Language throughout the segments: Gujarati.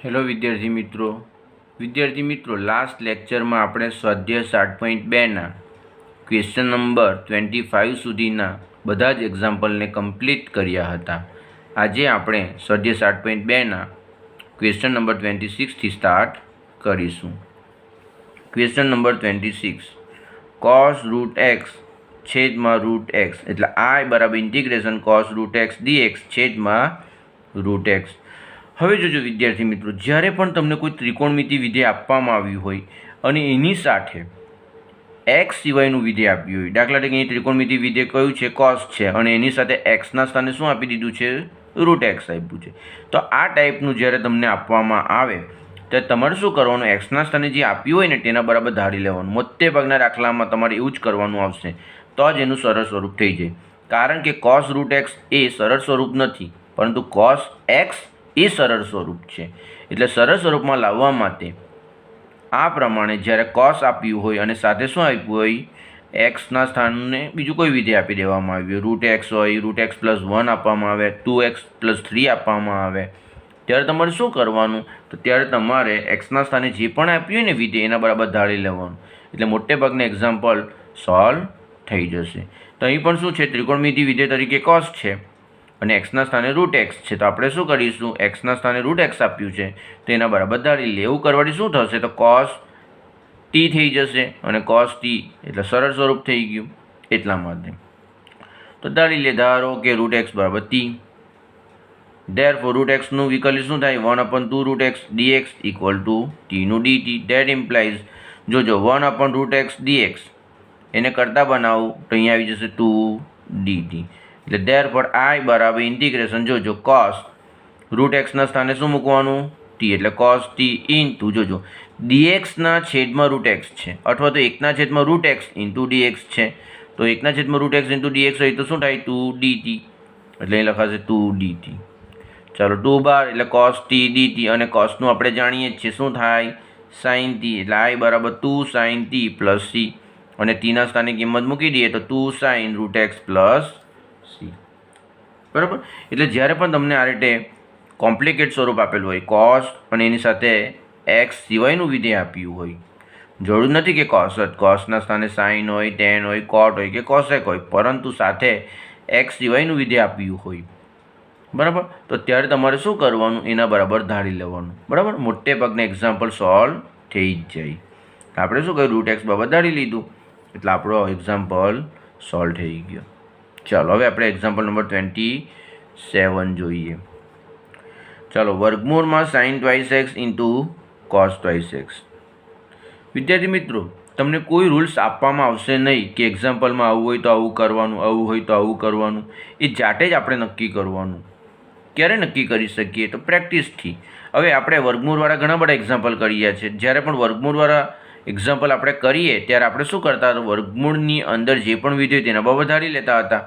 હેલો વિદ્યાર્થી મિત્રો લાસ્ટ લેક્ચરમાં આપણે સ્વાધ્યાય 7.2ના ક્વેશ્ચન નંબર 25 સુધીના બધા જ એક્ઝામ્પલને કમ્પ્લીટ કર્યા હતા. આજે આપણે સ્વાધ્યાય 7.2ના ક્વેશ્ચન નંબર 26થી સ્ટાર્ટ કરીશું. Question number 26, cos root x છેદમાં રૂટ એક્સ, એટલે I બરાબર integration cos route x dx છેદમાં રૂટ એક્સ. હવે જોજો વિદ્યાર્થી મિત્રો, જ્યારે પણ તમને કોઈ ત્રિકોણમિતિ વિધેય આપવામાં આવ્યું હોય અને એની સાથે એક્સ સિવાયનું વિધેય આપ્યું હોય, દાખલા તરીકે અહીં ત્રિકોણમિતિ વિધેય કયું છે? કોસ છે, અને એની સાથે એક્સના સ્થાને શું આપી દીધું છે? રૂટ એક્સ આપ્યું છે. તો આ ટાઈપનું જ્યારે તમને આપવામાં આવે ત્યારે તમારે શું કરવાનું? એક્સના સ્થાને જે આપ્યું હોય ને તેના બરાબર ધારી લેવાનું. મોટે ભાગના દાખલામાં તમારે એવું જ કરવાનું આવશે, તો જ એનું સરળ સ્વરૂપ થઈ જાય. કારણ કે કોસ રૂટ એક્સ એ સરળ સ્વરૂપ નથી, પરંતુ કોસ એક્સ એ સરળ સ્વરૂપ છે. એટલે સરળ સ્વરૂપમાં લાવવા માટે આ પ્રમાણે જ્યારે કોસ આપ્યું હોય અને સાથે શું આપ્યું હોય? એક્સના સ્થાનને બીજું કોઈ વિધેય આપી દેવામાં આવ્યું, રૂટ એક્સ હોય, રૂટ એક્સ પ્લસ 1 આપવામાં આવે, 2x પ્લસ 3 આપવામાં આવે, ત્યારે તમારે શું કરવાનું? તો ત્યારે તમારે એક્સના સ્થાને જે પણ આપ્યું હોય ને વિધેય એના બરાબર ધારી લેવાનું. એટલે મોટે ભાગના એક્ઝામ્પલ સોલ્વ થઈ જશે. તો અહીં પણ શું છે? ત્રિકોણમિતિ વિધેય તરીકે કોસ છે અને એક્સના સ્થાને રૂટ એક્સ છે. તો આપણે શું કરીશું? એક્સના સ્થાને રૂટ એક્સ આપ્યું છે તો એના બરાબર ધારી લે. એવું કરવાથી શું થશે? તો કોસ ટી થઈ જશે, અને કોસ ટી એટલે સરળ સ્વરૂપ થઈ ગયું. એટલા માટે તો ધારી લે, ધારો કે રૂટ એક્સ બરાબર ટી. ધેરફોર રૂટ એક્સનું વિકલ્પ શું થાય? 1/2 root x dx equal to ટીનું dt. ધેટ ઇમ્પ્લાઇઝ, જોજો 1/√x dx એને કરતા બનાવું તો અહીંયા આવી જશે 2dt. એટલે ધેરફોર I બરાબર ઇન્ટિગ્રેશન, જોજો કોસ રૂટ એક્સના સ્થાને શું મૂકવાનું? ટી. એટલે કોસ ટી ઇન્ટુ, જોજો dxના છેદમાં રૂટ એક્સ છે, અથવા તો 1/√ રૂટ એક્સ ઇન્ટુ dx છે. તો 1/√ રૂટ એક્સ ઇન્ટુ dx હોય તો શું થાય? 2dt. એટલે અહીં લખાશે 2dt. ચાલો 2 બાર એટલે કોસ ટી dt, અને કોસનું આપણે જાણીએ જ છીએ શું થાય? Sign T. એટલે I બરાબર 2 સાઇન ટી પ્લસ સી, અને ટીના સ્થાને કિંમત મૂકી દઈએ તો 2 sine root x plus C. બરાબર? એટલે જ્યારે પણ તમને આ રીતે કોમ્પ્લિકેટ સ્વરૂપ આપેલું હોય, કોસ અને એની સાથે એક્સ સિવાયનું વિધેય આપ્યું હોય, જરૂર નથી કે કોસના સ્થાને સાઇન હોય, ટેન હોય, કોટ હોય કે કોસેક હોય, પરંતુ સાથે એક્સ સિવાયનું વિધેય આપ્યું હોય, બરાબર, તો ત્યારે તમારે શું કરવાનું? એના બરાબર ધારી લેવાનું. બરાબર? મોટે ભાગના એક્ઝામ્પલ સોલ્વ થઈ જ જાય. આપણે શું કહ્યું? રૂટ એક્સ બરાબર ધારી લીધું, એટલે આપણો એક્ઝામ્પલ સોલ્વ થઈ ગયો. ચાલો હવે આપણે એક્ઝામ્પલ નંબર 27 જોઈએ. ચાલો, વર્ગમૂળમાં sine twice x into cos twice x. વિદ્યાર્થી મિત્રો, તમને કોઈ રૂલ્સ આપવામાં આવશે નહીં કે એક્ઝામ્પલમાં આવું હોય તો આવું કરવાનું, આવું હોય તો આવું કરવાનું. એ જાતે જ આપણે નક્કી કરવાનું. ક્યારે નક્કી કરી શકીએ? તો પ્રેક્ટિસથી. હવે આપણે વર્ગમૂળવાળા ઘણા બધા એક્ઝામ્પલ કર્યા છે. જ્યારે પણ વર્ગમૂળવાળા એક્ઝામ્પલ આપણે કરીએ ત્યારે આપણે શું કરતા હતા? વર્ગમૂળની અંદર જે પણ વિધેય તેના બરાબર ધારી લેતા હતા,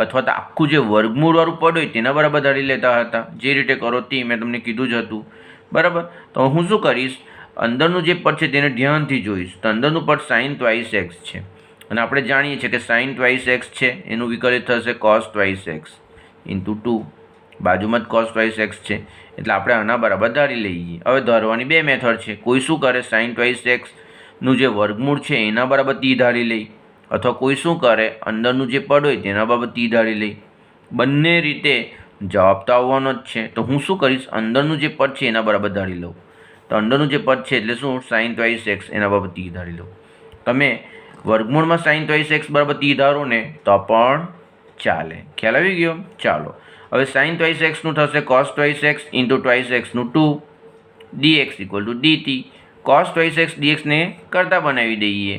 અથવા તો આખું જે વર્ગમૂળવાળું પદ હોય તેના બરાબર ધારી લેતા હતા. જે રીતે કરો તે મેં તમને કીધું જ હતું. બરાબર? તો હું શું કરીશ? અંદરનું જે પદ છે તેને ધ્યાનથી જોઈશ. તો અંદરનું પદ સાઇન ટ્વાઇસ એક્સ છે, અને આપણે જાણીએ છીએ કે સાઇન ટ્વાઇસ એક્સ છે એનું વિકલિત થશે કોસ ટ્વાઇસ એક્સ ઇન્ટુ 2. બાજુમાં જ કોસ ટ્વાઇસ એક્સ છે, એટલે આપણે આના બરાબર ધારી લઈએ. હવે ધારવાની બે મેથડ છે. કોઈ શું કરે? સાઇન ટ્વાઇસ એક્સનું જે વર્ગમૂળ છે એના બરાબર ટી ધારી લઈ, અથવા કોઈ શું કરે? અંદરનું જે પદ હોય તેના બરાબર ટી ધારી લઈ. બંને રીતે જવાબ તો આવવાનો જ છે. તો હું શું કરીશ? અંદરનું જે પદ છે એના બરાબર ધારી લઉં. તો અંદરનું જે પદ છે એટલે શું? સાઇન ટ્વાઇસ એક્સ, એના બરાબર ટી ધારી લઉં. તમે વર્ગમૂળમાં સાઇન ટ્વાઇસ એક્સ બરાબર ટી ધારો ને તો પણ ચાલે. ખ્યાલ આવી ગયો? ચાલો, હવે સાઇન ટ્વાઇસ એક્સનું થશે cos twice x into twice એક્સનું 2 dx equal to dt. Cos twice x dxને કરતા બનાવી દઈએ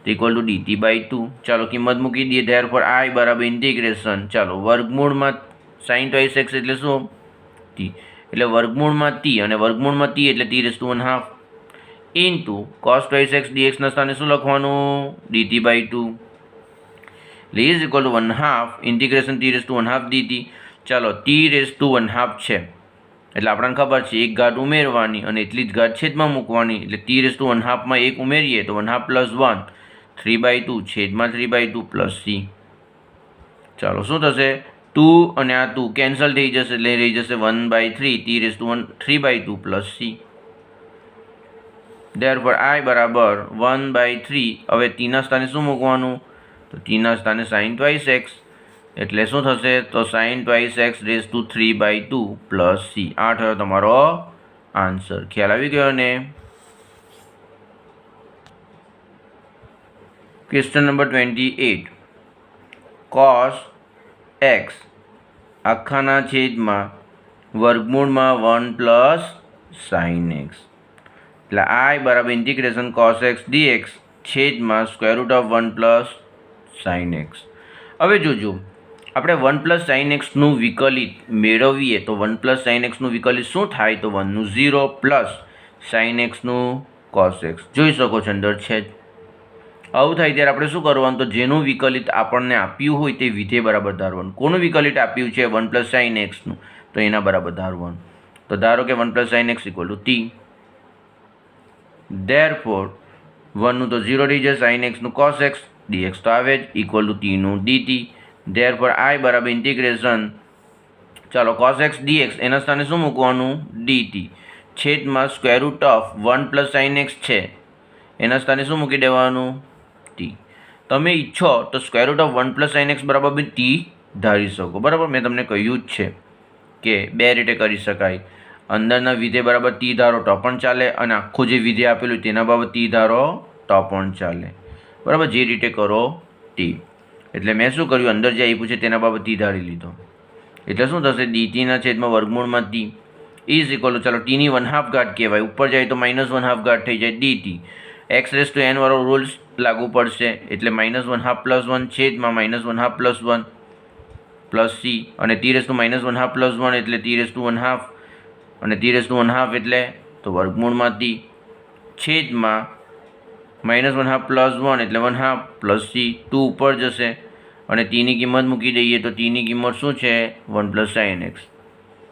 તો ઇક્વલ ટુ dt બાય 2. ચાલો કિંમત મૂકી દઈએ. ધેરફોર I બરાબર ઇન્ટિગ્રેશન, ચાલો વર્ગમૂળમાં સાઇન ટ્વાઇસ એક્સ એટલે શું? ટી. એટલે વર્ગમૂળમાં ટી, અને વર્ગમૂળમાં ટી એટલે t⁻½ into cos twice x dxના સ્થાને શું લખવાનું? dt by 2. એટલે ઇઝ ઇક્વલ ટુ 1/2 ઇન્ટિગ્રેશન t⁻½ dt. ચાલો t⁻½ છે એટલે આપણને ખબર છે એક ઘાત ઉમેરવાની અને એટલી જ ઘાત છેદમાં મૂકવાની. એટલે t⁻½ માં 1 ઉમેરીએ તો 1/2 પ્લસ 1 3/2 છેદમાં 3/2 પ્લસ c. ચાલો શું થશે? 2 અને આ 2 કેન્સલ થઈ જશે એટલે રહી જશે 1/3 t⁻1 3/2 plus c. Therefore I બરાબર 1/3. હવે t ના સ્થાને શું મૂકવાનું? તો t ના સ્થાને sin twice x એટલે શું થશે? તો sin twice x raised to 3/2 plus c. આ થયો તમારો આન્સર. ખ્યાલ આવી ગયો ને? Question number 28. cos x આખાના છેદમાં વર્ગમૂળમાં 1 પ્લસ sin x એટલે I બરાબર ઇન્ટિગ્રેશન cos x dx છેદમાં √1 પ્લસ sin x. હવે જોજો, આપણે 1 પ્લસ sin x નું વિકલિત મેળવીએ તો 1 પ્લસ sin x નું વિકલિત શું થાય? તો 1 નું 0 પ્લસ sin x નું cos x. જોઈ શકો છો અંદર છે. આવું થાય ત્યારે આપણે શું કરવાનું? તો જેનું વિકલિત આપણને આપ્યું હોય તે વિધેય બરાબર ધારવાનું. કોનું વિકલિત આપ્યું છે? 1 પ્લસ sin x નું, તો એના બરાબર ધારવાનું. તો ધારો કે 1 plus sin x equal to t. Therefore 1 નું તો 0 થઈ જશે, sin x નું cos x dx તો આવે જ ઇક્વલ ટુ t નું dt. Therefore I બરાબર ઇન્ટિગ્રેશન, ચાલો cos x dx એના સ્થાને શું મૂકવાનું? dt છેદમાં √1 પ્લસ sin x છે એના સ્થાને શું મૂકી દેવાનું? t. તમે ઈચ્છો તો √1 પ્લસ sin x બરાબર બી t ધારી શકો. બરાબર, મેં તમને કહ્યું જ છે કે બે રીતે કરી શકાય. અંદરના વિધેય બરાબર t ધારો તો પણ ચાલે અને આખું જે વિધેય આપેલું તેના બાબત t ધારો તો પણ ચાલે. બરાબર, જે રીતે કરો t. એટલે મેં શું કર્યું? અંદર જે આપ્યું છે તેના બાબત t ધારી લીધો. એટલે શું થશે? dt ના છેદમાં વર્ગમૂળમાં t ઇઝ ઇક્વલ ટુ, ચાલો t ની 1/2 ઘાત કહેવાય, ઉપર જાય તો -1/2 ઘાત થઈ જાય dt. x⁻n વાળો રૂલ્સ લાગુ પડશે એટલે -1/2 પ્લસ 1 છેદમાં -1/2 પ્લસ 1 પ્લસ c. અને t⁻1/2 પ્લસ 1 એટલે t⁻1/2 અને t⁻1/2 એટલે તો વર્ગમૂળમાં t છેદમાં -1/2 પ્લસ 1 એટલે 1/2 પ્લસ c. 2 ઉપર જશે અને t ની કિંમત મૂકી દઈએ તો t ની કિંમત શું છે? 1 પ્લસ sin x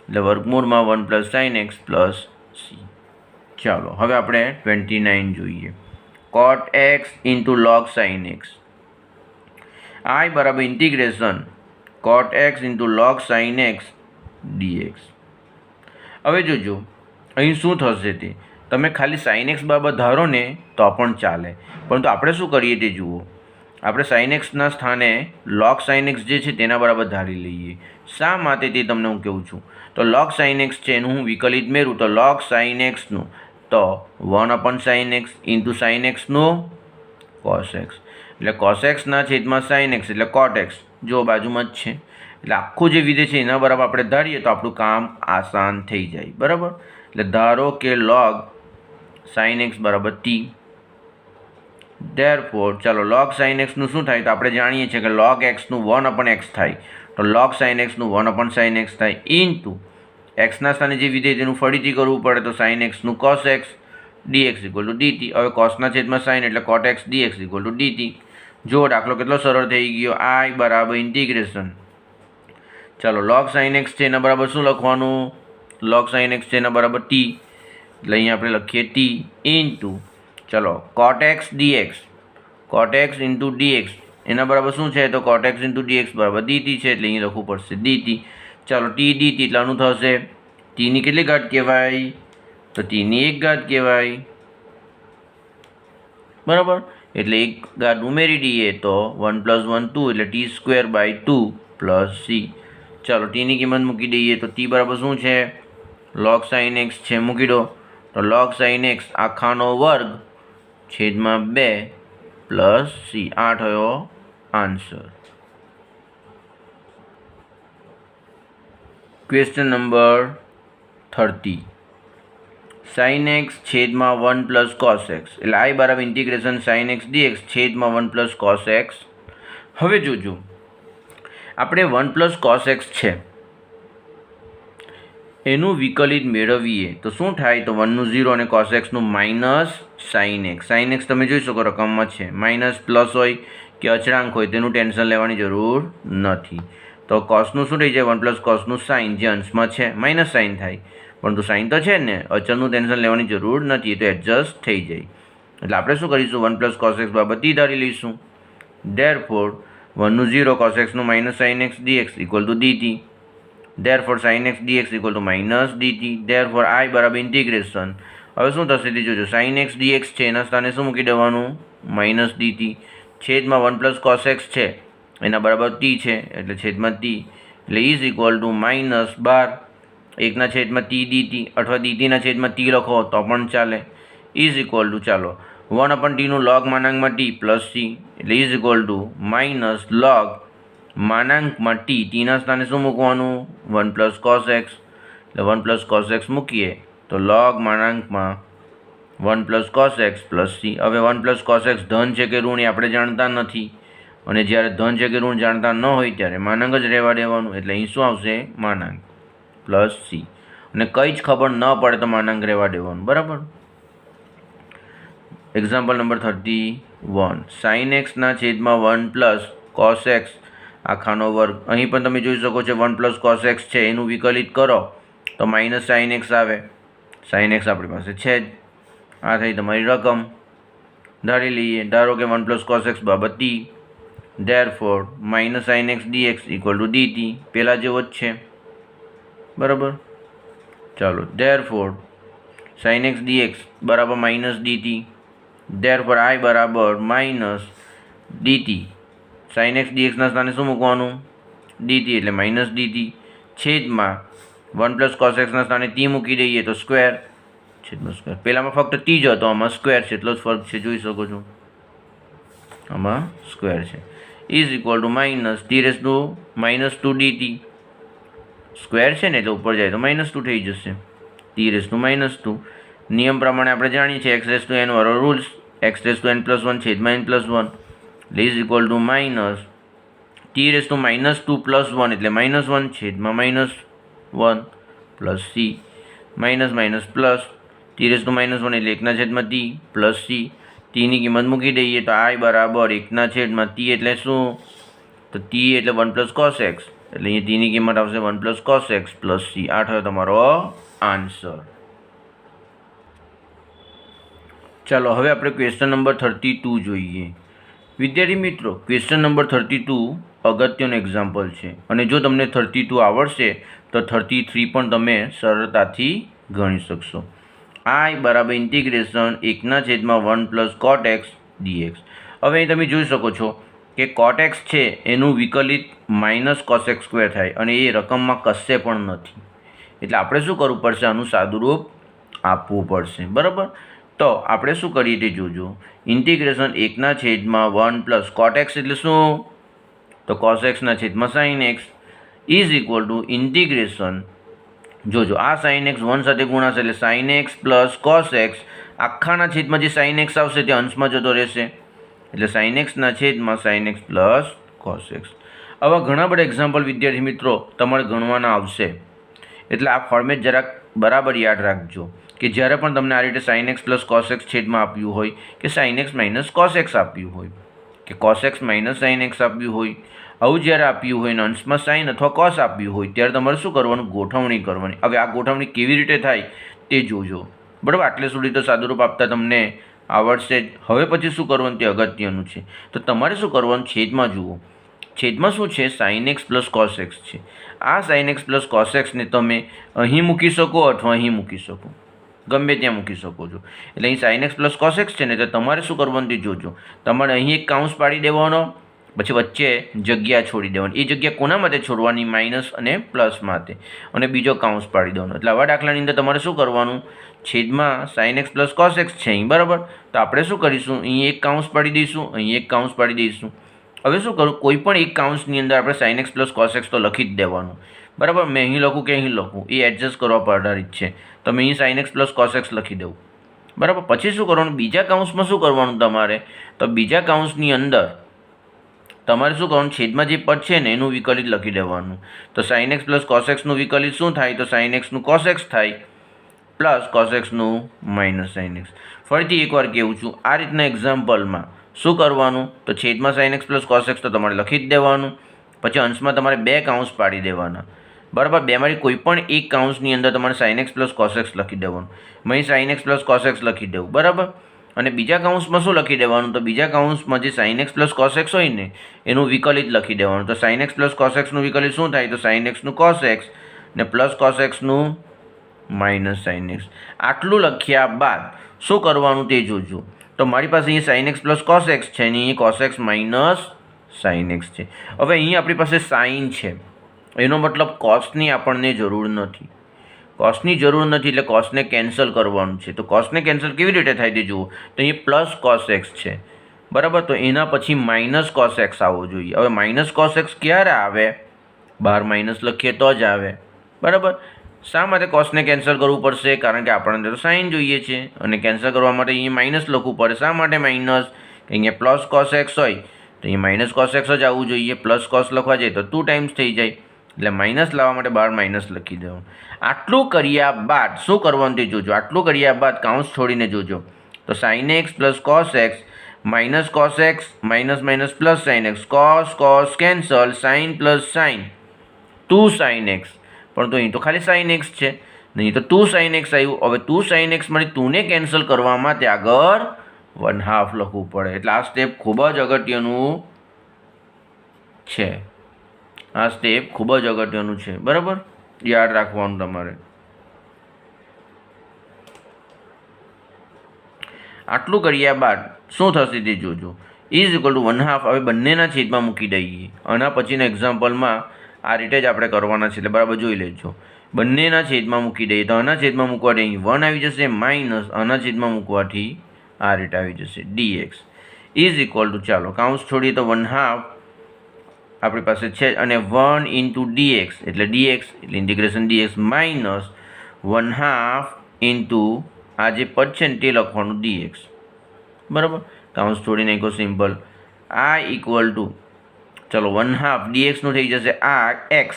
એટલે વર્ગમૂળમાં 1 plus sin x plus c. ચાલો હવે આપણે 29 જોઈએ. cot x into log sin x. I બરાબર integration cot x into log sin x dx. હવે જોજો અહીં શું થશે તે તમે ખાલી sin x બાબત ધારો ને તો પણ ચાલે, પરંતુ આપણે શું કરીએ તે જુઓ. આપણે sin x ના સ્થાને log sin x જે છે તેના બરાબર ધારી લઈએ. શા માટે તે તમને હું કહું છું. તો log sin x છે એનું હું વિકલિત મેળવું તો log sin x નું તો 1/sin x into sin x નું cos x એટલે cos x ના છેદમાં sin x એટલે cot x. જો બાજુમાં જ છે એટલે આખું જે વિધેય છે એના બરાબર આપણે ધારીએ તો આપણું કામ આસાન થઈ જાય. બરાબર, એટલે ધારો કે log sin x બરાબર t. Therefore ચાલો log sin x નું શું થાય? તો આપણે જાણીએ છીએ કે log x નું 1/x થાય તો log sin x નું 1/sin x થાય ઇન્ટુ x ના સ્થાને જે વિધેય તેનું ફરીથી કરવું પડે તો sin x નું cos x dx equal to dt. હવે cos ના છેદમાં sin એટલે cot x dx equal to dt. જો દાખલો કેટલો સરળ થઈ ગયો. I બરાબર ઇન્ટિગ્રેશન, ચાલો log sin x છે એના બરાબર શું લખવાનું? log sin x છે એના બરાબર t એટલે અહીંયા આપણે લખીએ t ઇન્ટુ ચાલો cot x dx, cot x into dx એના બરાબર શું છે? તો cot x ઇન્ટુ dx બરાબર dt છે એટલે અહીં લખવું પડશે dt. ચાલો t dt એટલે આનું થશે t ની કેટલી ઘાત કહેવાય? તો t ની 1 ઘાત કહેવાય. બરાબર, એટલે 1 ઘાત ઉમેરી દઈએ તો 1 + 1 2 એટલે t²/2 પ્લસ c. ચાલો t ની કિંમત મૂકી દઈએ તો t બરાબર શું છે? log sin x છે, મૂકી દો તો log sin x આખાનો વર્ગ છેદમાં 2 પ્લસ c. આ થયો answer. Question number 30. sin x છેદમાં 1 પ્લસ cos x એટલે I બરાબર ઇન્ટિગ્રેશન sin x dx છેદમાં 1 પ્લસ cos x. હવે જોજો આપણે 1 પ્લસ cos x છે એનું વિકલિત મેળવીએ તો શું થાય? તો 1 નું 0 અને cos x નું minus sin x. sin x તમે જોઈ શકો રકમમાં છે, માઇનસ પ્લસ હોય કે અચળાંક હોય તેનું ટેન્શન લેવાની જરૂર નથી. તો cos નું શું થઈ જાય? 1 પ્લસ cos નું sin જે અંશમાં છે માઇનસ sin થાય, પરંતુ sin તો છે ને, અચળનું ટેન્શન લેવાની જરૂર નથી, એ તો એડજસ્ટ થઈ જાય. એટલે આપણે શું કરીશું? 1 પ્લસ cos x બાબત t ધારી લઈશું. Therefore 1નું 0 cos x નું minus sin x dx equal to dt. therefore sin x dx equal two minus dt. therefore I બરાબર ઇન્ટિગ્રેશન, હવે શું થશે તે જોજો, sin x dx છે એના સ્થાને શું મૂકી દેવાનું, માઇનસ dt, છેદમાં 1 પ્લસ cos x છે એના બરાબર t છે એટલે છેદમાં t, એટલે ઇઝ ઇક્વલ ટુ -12 1ના છેદમાં t dt અથવા dtના છેદમાં t લખો તો પણ ચાલે, ઇઝ ઇક્વલ ટુ ચાલો 1/t નું log માનાંકમાં t પ્લસ c એટલે is equal two minus log માનાંકમાં t, tના સ્થાને શું મૂકવાનું, 1 પ્લસ cos x, એટલે 1 પ્લસ cos x મૂકીએ તો log માનાંકમાં 1 plus cos x plus c. હવે 1 પ્લસ cos x ધન છે કે ઋણ એ આપણે જાણતા નથી, અને જ્યારે ધન છે કે ઋણ જાણતા ન હોય ત્યારે માનાંક જ રહેવા દેવાનું, એટલે અહીં શું આવશે, માનાંક પ્લસ c, અને કંઈ જ ખબર ન પડે તો માનાંક રહેવા દેવાનું, બરાબર. એક્ઝામ્પલ નંબર 31, sin x ના છેદમાં 1 પ્લસ cos x આખાનો વર્ગ. અહીં પણ તમે જોઈ શકો છો 1 પ્લસ cos x છે એનું વિકલિત કરો તો માઇનસ sin x આવે, sin x આપણી પાસે છે જ, આ થઈ તમારી રકમ. ધારી લઈએ, ધારો કે 1 પ્લસ cos x બરાબર t, therefore minus sin x dx equal to dt, પહેલાં જેવો જ છે, બરાબર. ચાલો, therefore sin x dx બરાબર માઇનસ dt, therefore I બરાબર minus dt, sin x dx ના સ્થાને શું મૂકવાનું, dt એટલે માઇનસ dt, છેદમાં 1 પ્લસ cos x ના સ્થાને t મૂકી દઈએ તો સ્ક્વેર, છેદમાં સ્ક્વેર, પહેલામાં ફક્ત t જ હતો, આમાં સ્ક્વેર છે, એટલો જ ફરક છે, જોઈ શકો છો, આમાં સ્ક્વેર છે, is equal two minus t⁻² dt, square છે ને એટલે ઉપર જાય તો -2 થઈ જશે, t⁻². નિયમ પ્રમાણે આપણે જાણીએ છીએ x⁻n વાળો રૂલ્સ, x⁻n+1 છેદમાં n+1 is equal two minus t⁻² plus 1 એટલે -1 છેદમાં -1 plus c, minus minus plus, t⁻1 એટલે 1/t પ્લસ c, tની કિંમત મૂકી દઈએ તો I બરાબર 1/t એટલે શું, તો t એટલે 1 પ્લસ cos x, એટલે અહીંયા tની કિંમત આવશે 1 plus cos x plus c. આ થયો તમારો આન્સર. ચાલો હવે આપણે ક્વેશ્ચન નંબર 32 જોઈએ. વિદ્યાર્થી મિત્રો, ક્વેશ્ચન નંબર 32 અગત્યનું એક્ઝામ્પલ છે, અને જો તમને 32 આવડશે તો 33 પણ તમે સરળતાથી ગણી શકશો. I બરાબર integration 1/1 plus cot x dx. હવે અહીં તમે જોઈ શકો છો કે cot x છે એનું વિકલિત માઇનસ cos x સ્ક્વેર થાય, અને એ રકમમાં કશે પણ નથી, એટલે આપણે શું કરવું પડશે, આનું સાદુરૂપ આપવું પડશે, બરાબર. તો આપણે શું કરીએ તે જોજો, ઇન્ટિગ્રેશન 1/1 પ્લસ cot x એટલે શું, તો cos x ના છેદમાં sin x is equal two integration, જોજો આ sin x 1 સાથે ગુણાશે એટલે sin x plus cos x, આખાના છેદમાં જે sin x આવશે તે અંશમાં જતો રહેશે, એટલે sin x ના છેદમાં sin x plus cos x. આવા ઘણા બધા એક્ઝામ્પલ વિદ્યાર્થી મિત્રો તમારે ગણવાના આવશે, એટલે આ ફોર્મેટ જરાક બરાબર યાદ રાખજો કે જ્યારે પણ તમને આ રીતે sin x plus cos x છેદમાં આપ્યું હોય, કે sin x minus cos x આપ્યું હોય, કે cos x minus sin x આપ્યું હોય, આવું જ્યારે આપ્યું હોય અને અંશમાં sin અથવા cos આપ્યું હોય ત્યારે તમારે શું કરવાનું, ગોઠવણી કરવાની. હવે આ ગોઠવણી કેવી રીતે થાય તે જોજો, બરાબર. આટલે સુધી તો સાદુરૂપ આપતા તમને આવડશે જ. હવે પછી શું કરવાનું તે અગત્યનું છે, તો તમારે શું કરવાનું, છેદમાં જુઓ, છેદમાં શું છે, sin x plus cos x છે. આ sin x plus cos x ને તમે અહીં મૂકી શકો અથવા અહીં મૂકી શકો, ગમે ત્યાં મૂકી શકો છો. એટલે અહીં sin x plus cos x છે ને, તો તમારે શું કરવાનું તે જોજો, તમારે અહીં એક કાઉન્સ પાડી દેવાનો, પછી વચ્ચે જગ્યા છોડી દેવાની. એ જગ્યા કોના માટે છોડવાની, માઇનસ અને પ્લસ માટે, અને બીજો કાઉન્સ પાડી દેવાનો. એટલે આવા દાખલાની અંદર તમારે શું કરવાનું, છેદમાં sin x plus cos x છે અહીં, બરાબર. તો આપણે શું કરીશું, અહીં એક કાઉન્સ પાડી દઈશું, અહીં એક કાઉન્સ પાડી દઈશું. હવે શું કરું, કોઈ પણ એક કાઉન્સની અંદર આપણે sin x plus cos x તો લખી જ દેવાનું, બરાબર. મેં અહીં લખું કે અહીં લખું એ એડજસ્ટ કરવા પર આધારિત છે, તમે અહીં sin x plus cos x લખી દઉં, બરાબર. પછી શું કરવાનું, બીજા કાઉન્સમાં શું કરવાનું તમારે, તો બીજા કાઉન્સની અંદર તમારે શું કરવાનું, છેદમાં જે પદ છે ને એનું વિકલિત લખી દેવાનું. તો sin x plus cos x નું વિકલિત શું થાય, તો sin x નું cos x થાય, પ્લસ cos x નું માઇનસ sin x. ફરીથી એકવાર કહેવું છું, આ રીતના એક્ઝામ્પલમાં શું કરવાનું, તો છેદમાં sin x plus cos x તો તમારે લખી જ દેવાનું, પછી અંશમાં તમારે બે કાઉન્સ પાડી દેવાના, બરાબર. બેમાંથી કોઈ પણ એક કાઉન્સની અંદર તમારે sin x plus cos x લખી દેવાનું. મેં sin x plus cos x લખી દેવું, બરાબર. અને બીજા કાઉન્સમાં શું લખી દેવાનું? તો બીજા કાઉન્સમાં જે sine x plus cos x હોય ને એનું વિકલિત લખી દેવાનું. તો સાઇન એક્સ પ્લસ કોસ એક્સનું વિકલિત શું થાય? તો સાઇન એક્સનું કોસ એક્સ ને પ્લસ કોસ એક્સનું માઇનસ સાઇન એક્સ. આટલું લખ્યા બાદ શું કરવાનું તે જોજો. તો મારી પાસે અહીં sign x plus cos x છે અને અહીં cos x minus sine x છે. હવે અહીં આપણી પાસે સાઇન છે, એનો મતલબ કોસની આપણને જરૂર નથી. કોસની જરૂર નથી એટલે કોસને કેન્સલ કરવાનું છે. તો કોસને કેન્સલ કેવી રીતે થાય તે જુઓ. તો અહીં પ્લસ કોસ એક્સ છે, બરાબર. તો એના પછી માઇનસ કોસ એક્સ આવવો જોઈએ. હવે માઇનસ કોસ એક્સ ક્યારે આવે? બહાર માઇનસ લખીએ તો જ આવે, બરાબર. શા માટે કોસને કેન્સલ કરવું પડશે? કારણ કે આપણને તો સાઇન જોઈએ છે અને કેન્સલ કરવા માટે અહીંયા માઇનસ લખવું પડે. શા માટે માઇનસ? અહીંયા પ્લસ કોસ એક્સ હોય તો અહીંયા માઇનસ કોસ એક્સ જ આવવું જોઈએ. પ્લસ કોસ લખવા જાય તો 2 ટાઈમ્સ થઈ જાય, એટલે માઇનસ લાવવા માટે બહાર માઇનસ લખી દેવાનું. આટલું કર્યા બાદ શું કરવાનું તે જોજો. આટલું કર્યા બાદ કાઉન્સ છોડીને જોજો. તો sine x plus cos x minus cos x minus minus plus sine x, cos cos cancel, sine plus sine 2 sine x. પણ તો અહીં તો ખાલી સાઇન એક્સ છે, નહીં તો 2 સાઇન એક્સ આવ્યું. હવે 2 સાઇન એક્સમાંથી 2ને કેન્સલ કરવા માટે આગળ 1/2 લખવું પડે. એટલે આ સ્ટેપ ખૂબ જ અગત્યનું છે. આ સ્ટેપ ખૂબ જ અગત્યનું છે, બરાબર. યાદ રાખવાનું તમારે. આટલું કર્યા બાદ શું થશે તે જોજો. ઇઝ ઇક્વલ ટુ 1/2 હવે બંનેના છેદમાં મૂકી દઈએ. આના પછીના એક્ઝામ્પલમાં આ રીતે જ આપણે કરવાના છે, એટલે બરાબર જોઈ લેજો. બંનેના છેદમાં મૂકી દઈએ તો આના છેદમાં મૂકવાથી અહીં 1 આવી જશે, માઇનસ આના છેદમાં મૂકવાથી આ રીતે આવી જશે dx. ઇઝ ઇક્વલ ટુ, ચાલો કાઉન્સ છોડીએ તો 1/2 આપણી પાસે છે અને 1 ઇન્ટુ dx એટલે dx એટલે ઇન્ટિગ્રેશન dx માઇનસ 1/2 ઇન્ટુ આ જે પદ છે ને તે લખવાનું dx, બરાબર. કાઉન્સ છોડી નાખો સિમ્પલ. આ ઇક્વલ ટુ, ચલો 1/2 dxનું થઈ જશે આ x,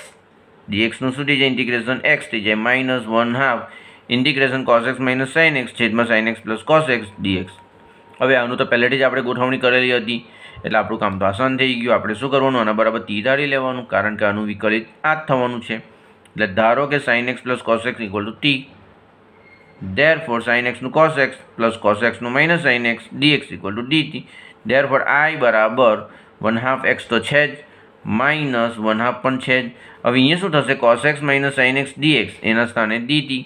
dxનું શું થઈ જાય? ઇન્ટિગ્રેશન x થઈ જાય minus 1/2 integration cos x minus sin x છેદમાં sin x plus cos x dx. હવે આનું તો પહેલેથી જ આપણે ગોઠવણી કરેલી હતી એટલે આપણું કામ તો આસાન થઈ ગયું. આપણે શું કરવાનું? આના બરાબર તી ધારી લેવાનું, કારણ કે આનું વિકલિત આ જ થવાનું છે. એટલે ધારો કે sin x plus cos x equal to T. Therefore sin x નું cos x plus cos x નું minus sin x dx equal to dt. Therefore I બરાબર 1/2 x તો છે જ, માઇનસ 1/2 પણ છે જ. હવે અહીંયા શું થશે? cos x minus sin x dx એના સ્થાને dt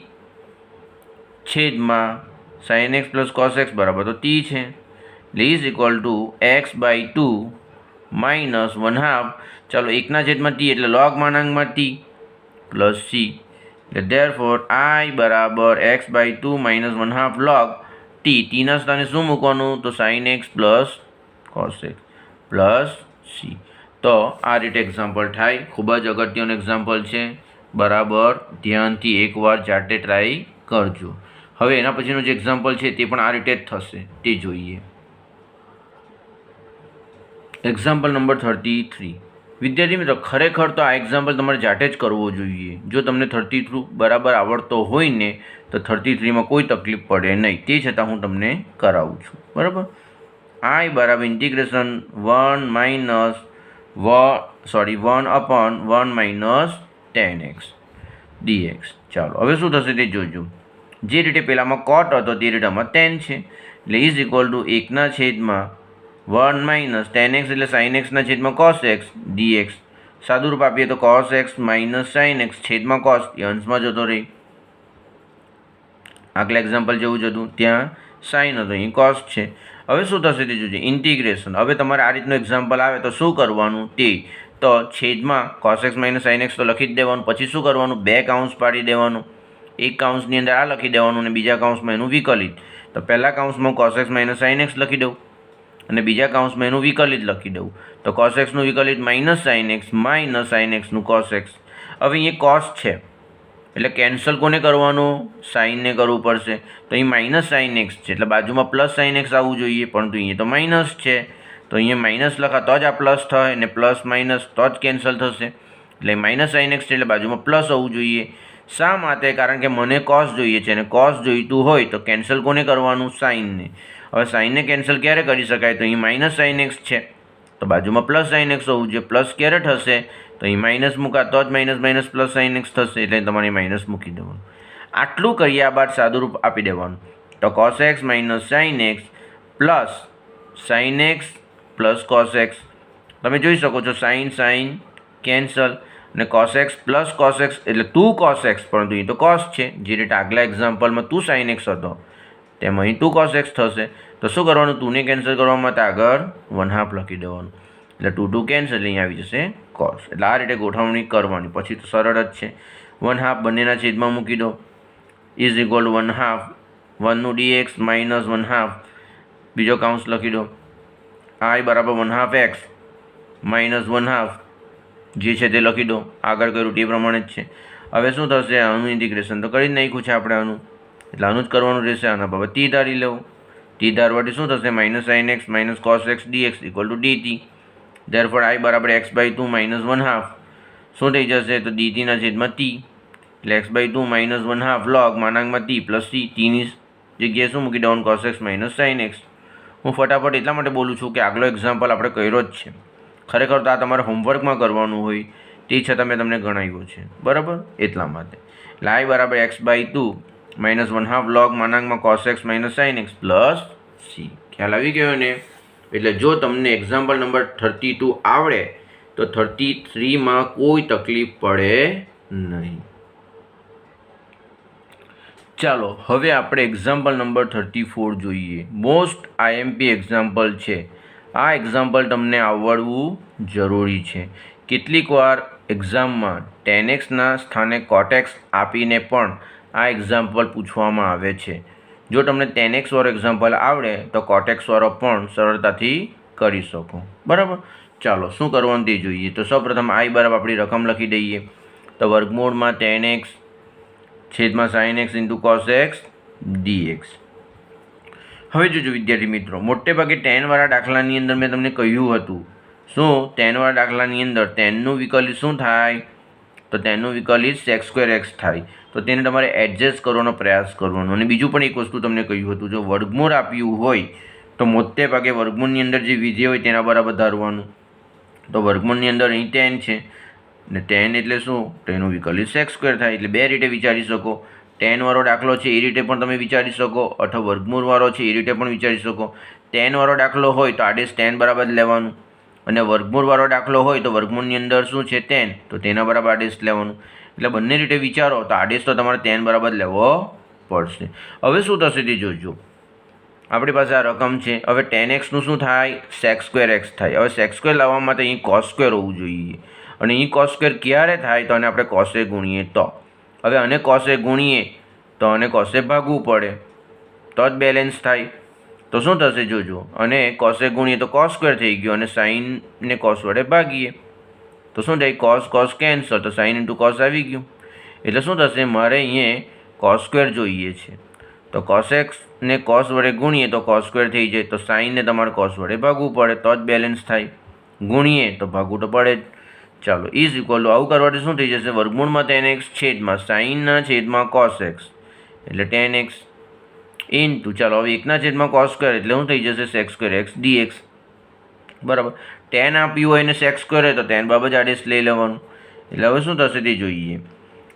છેદમાં sin x plus cos x બરાબર તો t છે. Is equal two x/2 minus 1/2, ચાલો 1ના છેદમાં t એટલે log માનાંકમાં t પ્લસ c. એટલે therefore I બરાબર x/2 માઇનસ 1/2 log t. tના સ્થાને શું મૂકવાનું? તો sin x plus cos x plus c. તો આ રીતે એક્ઝામ્પલ થાય. ખૂબ જ અગત્યનું એક્ઝામ્પલ છે, બરાબર ધ્યાનથી એકવાર જાતે ટ્રાય કરજો. હવે એના પછીનું જે એક્ઝામ્પલ છે તે પણ આ રીતે જ થશે, તે જોઈએ. Example number 33. વિદ્યાર્થી મિત્રો, ખરેખર તો આ એક્ઝામ્પલ તમારે જાતે જ કરવો જોઈએ. જો તમને 33 બરાબર આવડતો હોય ને તો 33માં કોઈ તકલીફ પડે નહીં. તે છતાં હું તમને કરાવું છું, બરાબર. I બરાબર integration 1 minus 1 upon 1 minus 10x dx. ચાલો હવે શું થશે તે જોજો. જે રીતે પહેલામાં cot હતો તે રીતે આમાં tan છે. એટલે ઇઝ ઇક્વલ ટુ 1ના છેદમાં 1 માઇનસ 10x એટલે sin x ના છેદમાં cos x dx. સાદું રૂપ આપીએ તો cos x minus sin x છેદમાં cos, એ અંશમાં જતો રહે. આગલા એક્ઝામ્પલ જેવું જ હતું, ત્યાં sin હતો, અહીં cos છે. હવે શું થશે તે જોજો. ઇન્ટિગ્રેશન, હવે તમારે આ રીતનું એક્ઝામ્પલ આવે તો શું કરવાનું તે, તો છેદમાં cos x minus sin x તો લખી જ દેવાનું. પછી શું કરવાનું? 2 કાઉન્સ પાડી દેવાનું. એક કાઉન્સની અંદર આ લખી દેવાનું અને બીજા કાઉન્સમાં એનું વિકલિત. તો પહેલા કાઉન્સમાં cos x minus sin x લખી દઉં અને બીજા કાઉન્સમાં એનું વિકલિત લખી દઉં. તો cos x નું વિકલિત minus sin x minus sin x નું cos x. હવે અહીંયા cos છે એટલે કેન્સલ કોને કરવાનું? સાઇનને કરવું પડશે. તો અહીં માઇનસ sin x છે એટલે બાજુમાં પ્લસ sin x આવવું જોઈએ, પરંતુ અહીંયા તો માઇનસ છે. તો અહીંયા માઇનસ લખા તો જ આ પ્લસ થાય અને પ્લસ માઇનસ તો જ કેન્સલ થશે. એટલે માઇનસ sin x છે એટલે બાજુમાં પ્લસ આવવું જોઈએ. શા માટે? કારણ કે મને cos જોઈએ છે અને cos જોઈતું હોય તો કેન્સલ કોને કરવાનું? સાઇનને. હવે સાઇનને કેન્સલ ક્યારે કરી શકાય? તો અહીં માઇનસ sin x છે તો બાજુમાં પ્લસ sin x હોવું જોઈએ. પ્લસ ક્યારે થશે? તો અહીં માઇનસ મૂકા તો જ minus minus plus sin x થશે, એટલે તમારે માઇનસ મૂકી દેવાનું. આટલું કર્યા બાદ સાદુરૂપ આપી દેવાનું. તો cos x minus sin x plus sine x plus cos x. તમે જોઈ શકો છો સાઇન સાઇન કેન્સલ અને cos x plus cos x એટલે 2 કોસ એક્સ, પરંતુ અહીં તો કોસ છે. જે રીતે આગલા એક્ઝામ્પલમાં 2 સાઇન એક્સ હતો તેમ અહીં 2 કોસ એક્સ થશે. તો શું કરવાનું? 2ને કેન્સલ કરવા માટે આગળ 1/2 લખી દેવાનું. એટલે 2 2 કેન્સલ, અહીંયા આવી જશે કોસ. એટલે આ રીતે ગોઠવણી કરવાની. પછી તો સરળ જ છે. 1/2 બંનેના છેદમાં મૂકી દો ઇઝ ઇક્વલ 1/2 1નું dx માઇનસ 1/2 બીજો કાઉન્સ લખી દો. I બરાબર 1/2 x માઇનસ 1/2 જે છે તે લખી દો. આગળ કર્યું તે પ્રમાણે જ છે. હવે શું થશે? આનું ઇન્ટિગ્રેશન તો કરી જ નાખ્યું છે આપણે આનું, એટલે આનું જ કરવાનું રહેશે. આના બાબત ટી ધારી લેવું. ટી ધારવાથી શું થશે? Minus sine x minus cos x dx equal to dt. Therefore I બરાબર x/2 માઇનસ 1/2 શું થઈ જશે? તો dtના છેદમાં t એટલે x/2 minus 1/2 log માનાંકમાં t plus c. ટીની જગ્યાએ શું મૂકી દેવાનું? Cos x minus sine x. હું ફટાફટ એટલા માટે બોલું છું કે આગલો એક્ઝામ્પલ આપણે કર્યો જ છે. ખરેખર તો આ તમારે હોમવર્કમાં કરવાનું હોય, તે છતાં મેં તમને ગણાવ્યું છે, બરાબર? એટલા માટે એટલે I બરાબર x/2 માઇનસ 1/2 log માનાંકમાં cos x minus sine x plus c. ખ્યાલ આવી ગયો ને? એટલે જો તમને એક્ઝામ્પલ નંબર 32 આવડે તો 33માં કોઈ તકલીફ પડે નહીં. ચાલો હવે આપણે એક્ઝામ્પલ નંબર 34 જોઈએ. મોસ્ટ IMP એક્ઝામ્પલ છે. આ એક્ઝામ્પલ તમને આવડવું જરૂરી છે. કેટલીક વાર એક્ઝામમાં tan xના સ્થાને cot x આપીને પણ આ એક્ઝામ્પલ પૂછવામાં આવે છે. જો તમને tan x વાળો એક્ઝામ્પલ આવડે તો cot x વાળો પણ સરળતાથી કરી શકો, બરાબર? ચાલો શું કરવાનું તે જોઈએ. તો સૌપ્રથમ I બરાબર આપણી રકમ લખી દઈએ. તો વર્ગમૂળમાં tan x છેદમાં sine x into cos x dx. હવે જોજો વિદ્યાર્થી મિત્રો, મોટે ભાગે ટેનવાળા દાખલાની અંદર મેં તમને કહ્યું હતું શું? ટેનવાળા દાખલાની અંદર ટેનનું વિકલિત શું થાય? તો ટેનનું વિકલિત sec²x થાય. તો તેને તમારે એડજસ્ટ કરવાનો પ્રયાસ કરવાનો. અને બીજું પણ એક વસ્તુ તમને કહ્યું હતું, જો વર્ગમૂળ આપ્યું હોય તો મોટે ભાગે વર્ગમૂળની અંદર જે વિધેય હોય તેના બરાબર ધારવાનું. તો વર્ગમૂળની અંદર અહીં tan છે ને tan એટલે શું? તો એનું વિકલિત sec² થાય. એટલે બે રીતે વિચારી શકો. ટેનવાળો દાખલો છે એ રીતે પણ તમે વિચારી શકો, અથવા વર્ગમૂળવાળો છે એ રીતે પણ વિચારી શકો. ટેનવાળો દાખલો હોય તો આદેશ tan બરાબર લેવાનું, અને વર્ગમૂળવાળો દાખલો હોય તો વર્ગમૂળની અંદર શું છે? tan, તો તેના બરાબર આદેશ લેવાનું. એટલે બંને રીતે વિચારો તો આદેશ તો તમારે tan બરાબર લેવો પડશે. હવે શું થશે તે જોજો. આપણી પાસે આ રકમ છે. હવે tan x નું શું થાય? sec²x થાય. હવે sec² લાવવા માટે અહીં cos² હોવું જોઈએ, અને અહીં cos² ક્યારે થાય? તો આને આપણે cos a ગુણીએ તો. હવે આને cos a ગુણીએ તો આને cos a ભાગવું પડે તો જ બેલેન્સ થાય. તો શું થશે જોજો, અને cos a ગુણીએ તો cos² થઈ ગયો, અને sin ને cos વડે ભાગીએ તો શું થાય? cos કેન્સલ, તો sin ઇન્ટુ cos આવી ગયું. એટલે શું થશે? મારે અહીંયા cos² જોઈએ છે, તો cos x ને cos વડે ગુણીએ તો cos² થઈ જાય. તો sin ને તમારે cos વડે ભાગવું પડે તો જ બેલેન્સ થાય. ગુણીએ તો ભાગવું તો પડે જ. ચાલો ઇઝ ઇક્વલ ટુ આવું કરવાથી શું થઈ જશે? વર્ગમૂળમાં tan x છેદમાં સાઇનના છેદમાં cos x એટલે tan x ઇન્ટુ ચાલો હવે 1/cos² એટલે શું થઈ જશે? sec²x dx. બરાબર. tan આપ્યું હોય ને sec² હોય તો tan બાબત આદેશ લઈ લેવાનું. એટલે હવે શું થશે તે જોઈએ.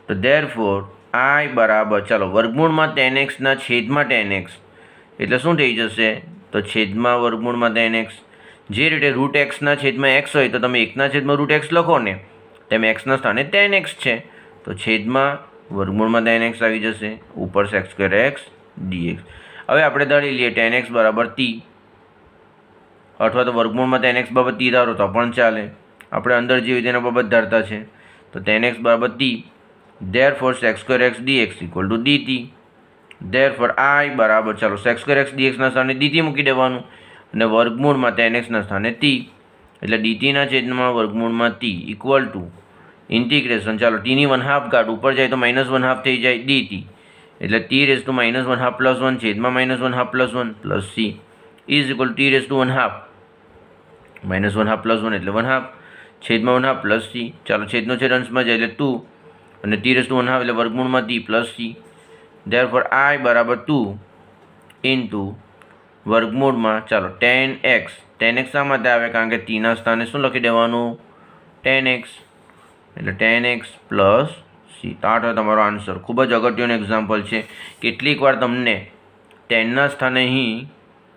તો ધેરફોર I બરાબર ચાલો વર્ગમૂળમાં tan x ના છેદમાં tan x એટલે શું થઈ જશે? તો છેદમાં વર્ગમૂળમાં tan x. જે રીતે √x ના છેદમાં x હોય તો તમે 1/√x લખો ને, તેમ x ના સ્થાને tan x છે તો છેદમાં વર્ગમૂળમાં tan x આવી જશે, ઉપર sec²x dx. હવે આપણે ધારી લઈએ tan x બરાબર t, અથવા તો વર્ગમૂળમાં tan x બાબત t ધારો તો પણ ચાલે. આપણે અંદર જે હોય તેના બાબત ધારતા છે. તો tan x બરાબર t, therefore sec²x dx equal to dt. Therefore I બરાબર ચાલો sec²x dx ના સ્થાને dt મૂકી દેવાનું, અને વર્ગમૂળમાં tan x ના સ્થાને t એટલે dtના છેદમાં વર્ગમૂળમાં t ઇક્વલ ટુ ઇન્ટિગ્રેશન ચાલો tની 1/2 કાઢ, ઉપર જાય તો -1/2 થઈ જાય dt એટલે t⁻⁻1 + 1 છેદમાં -1/2 + 1 plus c is equal t⁻1/2 -1/2 + 1 એટલે 1/2 છેદમાં 1/2 પ્લસ c. ચાલો છેદનો છેદ અંશમાં જાય એટલે 2, અને t⁻1/2 એટલે વર્ગમૂળમાં t plus c. Therefore I બરાબર 2 ઇન્ટુ વર્ગમૂળમાં ચાલો tan x. tan x શા માટે આવે? કારણ કે t ના સ્થાને શું લખી દેવાનું? tan x એટલે tan x પ્લસ c. તો આ તમારો આન્સર. ખૂબ જ અગત્યનું એક્ઝામ્પલ છે. કેટલીક વાર તમને tan ના સ્થાને અહીં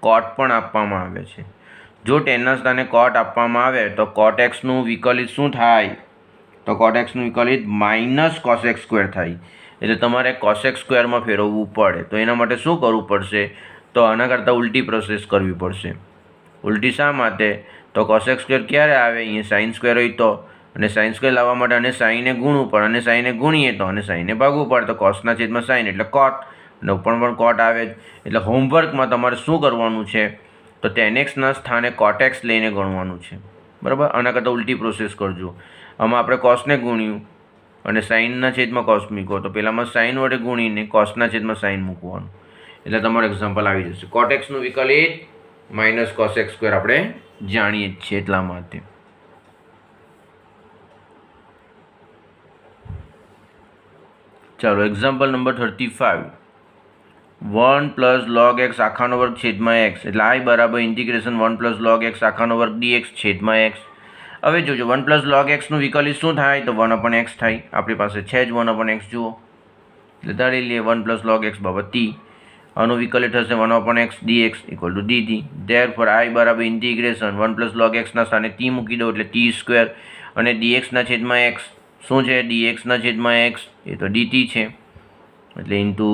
કોટ પણ આપવામાં આવે છે. જો ટેનના સ્થાને કોટ આપવામાં આવે તો કોટ એક્સનું વિકલિત શું થાય? તો કોટ એક્સનું વિકલિત માઇનસ કોસ એક્સ સ્ક્વેર થાય. એટલે તમારે કોસ એક્સ સ્ક્વેરમાં ફેરવવું પડે. તો એના માટે શું કરવું પડશે? તો આના કરતાં ઉલટી પ્રોસેસ કરવી પડશે. ઉલટી શા માટે? તો કોસ એક્સ સ્ક્વેર ક્યારે આવે? અહીંયા સાઇન સ્ક્વેર હોય તો, અને સાઇન સ્ક્વેર લાવવા માટે અને સાઈને ગુણવું પડે, અને સાઈને ગુણીએ તો અને સાઈને ભાગવું પડે. તો કોસના છેદમાં સાઇન એટલે કોટ, અને ઉપર પણ કોટ આવે જ. એટલે હોમવર્કમાં તમારે શું કરવાનું છે? તો ટેન એક્સના સ્થાને કોટ એક્સ લઈને ગણવાનું છે. બરાબર? આના કરતાં ઉલટી પ્રોસેસ કરજો. આમાં આપણે કોસને ગુણ્યું અને સાઇનના છેદમાં કોસ મૂક્યો, તો પહેલાંમાં સાઇન વડે ગુણીને કોસના છેદમાં સાઇન મૂકવાનું. એટલે તમારું એક્ઝામ્પલ આવી જશે. કોટ એક્સનું વિકલિત માઇનસ કોસ એક્સ સ્ક્વેર આપણે જાણીએ જ છીએ એટલા માટે. ચાલો example number 35. 1 plus log x આખાનો વર્ગ છેદમાં એક્સ, એટલે આઈ બરાબર ઇન્ટિગ્રેશન 1 પ્લસ લોગ એક્સ આખાનો વર્ગ ડીએક્સ છેદમાં એક્સ. હવે જોજો 1 પ્લસ લોગ એક્સનું વિકલિત શું થાય? તો 1 અપન એક્સ થાય. આપણી પાસે છે જ 1 અપન એક્સ. જુઓ એટલે ધારી લઈએ 1 પ્લસ લોગ એક્સ બાબત ટી. આનું વિકલિત થશે 1 upon x dx equal to dt. Therefore I બરાબર ઇન્ટિગ્રેશન 1 પ્લસ લોગ એક્સના સ્થાને ટી મૂકી દો એટલે ટી સ્ક્વેર, અને ડીએક્સના છેદમાં એક્સ શું છે? ડીએક્સના છેદમાં એક્સ એ તો ડીટી છે એટલે ઇન્ટુ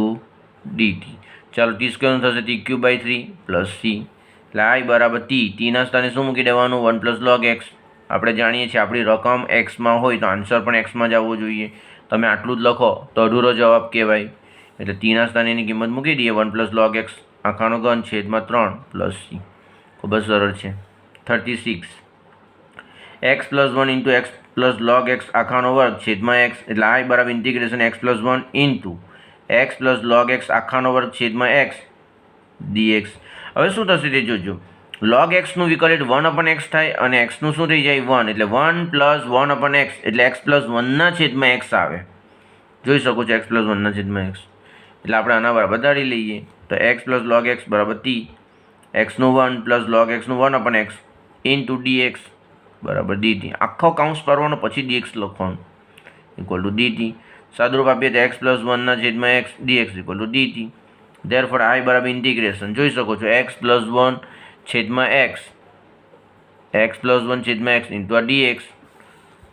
ડીટી. ચાલો ટી સ્ક્વેરનું થશે t cube by 3 plus C. એટલે આઈ બરાબર ટીના સ્થાને શું મૂકી દેવાનું? 1 પ્લસ લોગ એક્સ. આપણે જાણીએ છીએ આપણી રકમ એક્સમાં હોય તો આન્સર પણ એક્સમાં જ આવવો જોઈએ. તમે આટલું જ લખો તો અધૂરો જવાબ કહેવાય. એટલે ટીના સ્થાને એની કિંમત મૂકી દઈએ 1 પ્લસ લોગ એક્સ આખાનો ઘન છેદમાં 3 પ્લસ સી. ખૂબ જ સરળ છે. 36. X plus 1 into x plus log x આખાનો વર્ગ છેદમાં એક્સ, એટલે આઈ બરાબર integration x plus 1 into x plus log x આખાનો વર્ગ છેદમાં એક્સ ડીએક્સ. હવે શું થશે તે જોજો. લોગ એક્સનું વિકલિત 1 અપન એક્સ થાય, અને એક્સનું શું થઈ જાય? 1. એટલે 1 પ્લસ 1 અપન એક્સ એટલે એક્સ પ્લસ 1ના છેદમાં એક્સ આવે. જોઈ શકો છો એક્સ પ્લસ 1ના છેદમાં એક્સ. એટલે આપણે આના બરાબર ધારી લઈએ તો એક્સ પ્લસ લોગ એક્સ બરાબર ટી. એક્સનું 1 પ્લસ લોગ એક્સનું 1 અપન એક્સ ઇન્ટુ ડીએક્સ બરાબર ડીટી. આખો કાઉન્સ કરવાનો પછી ડીએક્સ લખવાનું ઇક્વલ ટુ ડીટી. સાદુરૂપ આપીએ તો એક્સ પ્લસ 1ના છેદમાં x dx equal to dt. Therefore I બરાબર ઇન્ટિગ્રેશન જોઈ શકો છો એક્સ પ્લસ 1 છેદમાં એક્સ, એક્સ પ્લસ 1 છેદમાં એક્સ ઇન્ટુ આ ડીએક્સ.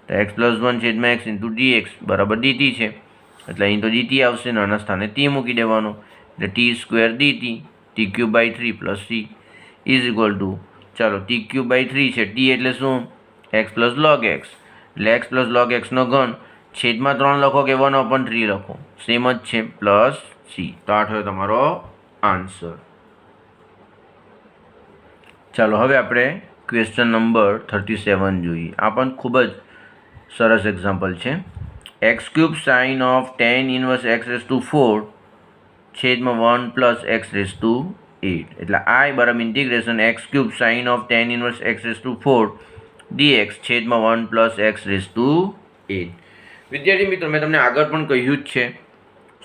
તો એક્સ પ્લસ 1 છેદમાં એક્સ ઇન્ટુ ડીએક્સ બરાબર ડીટી છે. એટલે અહીં તો ડીટી આવશે, નાના સ્થાને ટી મૂકી દેવાનો એટલે t square dt t cube by 3 plus C is equal to, ચાલો ટી ક્યુબ બાય 3 છે, ટી એટલે શું? એક્સ પ્લસ લોગ એક્સ, એટલે એક્સ પ્લસ લોગ એક્સનો ઘન છેદમાં 3 લખો કે 1 અપન 3 લખો, સેમ જ છે, પ્લસ સી. તો આ થયો તમારો આન્સર. ચાલો હવે આપણે ક્વેશ્ચન નંબર 37 જોઈએ. આ પણ ખૂબ જ સરસ એક્ઝામ્પલ છે. X cube sine of tan inverse x raise to 4 છેદમાં 1 પ્લસ એક્સ રેસ ટુ 8. એટલે આઈ બરાબર integration x cube sine of tan inverse x raise to 4 dx છેદમાં 1 પ્લસ એક્સ રેસ ટુ 8. વિદ્યાર્થી મિત્રો, મેં તમને આગળ પણ કહ્યું જ છે.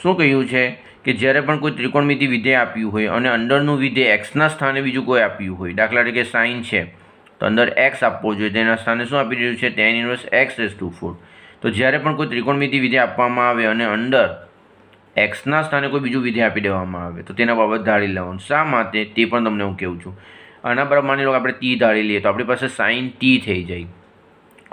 શું કહ્યું છે? કે જ્યારે પણ કોઈ ત્રિકોણમિતિ વિધેય આપ્યું હોય અને અંદરનું વિધેય એક્સના સ્થાને બીજું કોઈ આપ્યું હોય, દાખલા તરીકે સાઇન છે તો અંદર એક્સ આપવો જોઈએ, તેના સ્થાને શું આપી દીધું છે? Ten inverse x raise to 4. તો જ્યારે પણ કોઈ ત્રિકોણમિતિ વિધેય આપવામાં આવે અને અંદર એક્સના સ્થાને કોઈ બીજું વિધેય આપી દેવામાં આવે તો તેના બાબત ધારી લેવાનું. શા માટે તે પણ તમને હું કહું છું. આના બરાબર માની લો કે આપણે ટી ધારી લઈએ તો આપણી પાસે સાઇન ટી થઈ જાય,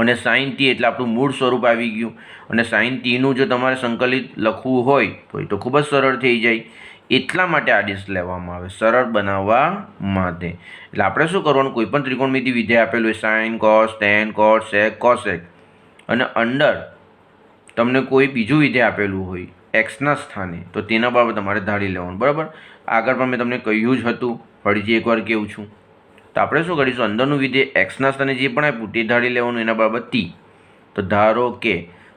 અને સાઇન ટી એટલે આપણું મૂળ સ્વરૂપ આવી ગયું. અને સાઇન ટીનું જો તમારે સંકલિત લખવું હોય તો એ તો ખૂબ જ સરળ થઈ જાય. એટલા માટે આદેશ લેવામાં આવે, સરળ બનાવવા માટે. એટલે આપણે શું કરવાનું? કોઈ પણ ત્રિકોણમિતિ વિધેય આપેલું હોય, સાઇન, કોસ, ટેન, કોટ, સેક, કોસેક, અને અંદર તમને કોઈ બીજું વિધેય આપેલું હોય એક્સના સ્થાને, તો તેના બાબત તમારે ધારી લેવાનું. બરાબર? આગળ પણ મેં તમને કહ્યું જ હતું, ફરીથી એકવાર કહું છું. તો આપણે શું કરીશું? અંદરનું વિધેય એક્સના સ્થાને જે પણ આપ્યું તે ધારી લેવાનું, એના બાબત ટી. તો ધારો કે